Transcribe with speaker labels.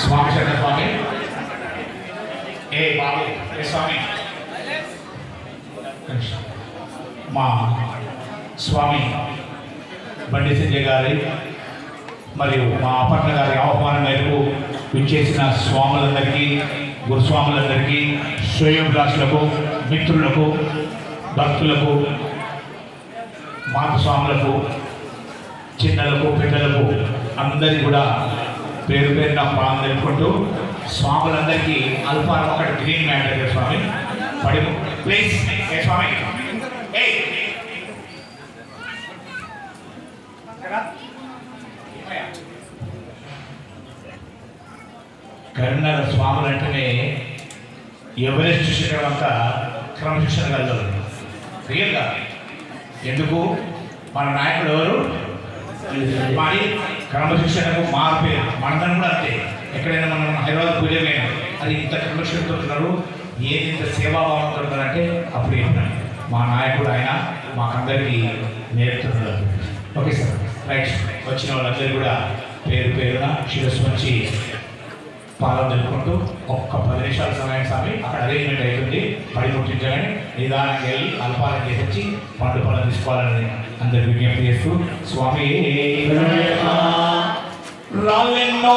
Speaker 1: స్వామి శరణ స్వామి ఏ బాబు ఏ స్వామి మా స్వామి బండి సంజయ్ గారి మరియు మా అపర్ణ గారి ఆహ్వానం మేరకు విచ్చేసిన స్వాములందరికీ గురుస్వాములందరికీ శ్రేయోభిలాషులకు మిత్రులకు భక్తులకు మాతృస్వాములకు చిన్నలకు పెద్దలకు అందరికీ కూడా పేరు పేరున ప్రాణం తెలుపుకుంటూ స్వాములందరికీ అల్పారం ఒకటి గ్రీన్ మ్యాటర్ స్వామి పడి ప్లీజ్ ఏ స్వామి ఏ కరీంనగర్ స్వాములు అంటేనే ఎవరెస్ట్ శిక్షణ అంతా క్రమశిక్షణ కలదు రియల్గా. ఎందుకు మన నాయకుడు ఎవరు మరి క్రమశిక్షణకు మార్పే మనదని కూడా అంతే. ఎక్కడైనా మనం హైదరాబాద్ పూజమైనా అది ఇంత క్రమశిక్షణతో ఉన్నారు, ఏది ఇంత సేవాభావంతో ఉన్నారంటే అప్పుడు ఏంటంటే మా నాయకుడు ఆయన మాకందరికీ నేర్పుతున్నారు. Okay sir right. వచ్చిన వాళ్ళందరూ కూడా పేరు పేరున శిరస్సు నుంచి పాలన తెలుపుకుంటూ ఒక్క 10 నిమిషాల సమయం స్వామి అక్కడ అరేంజ్మెంట్ అవుతుంది. పడి ముట్టించగానే నిదానంగా వెళ్ళి అల్పాలను చేసి పండు పనులు తీసుకోవాలని అందరు విజ్ఞప్తి చేస్తూ స్వామి రాళ్ళెన్నో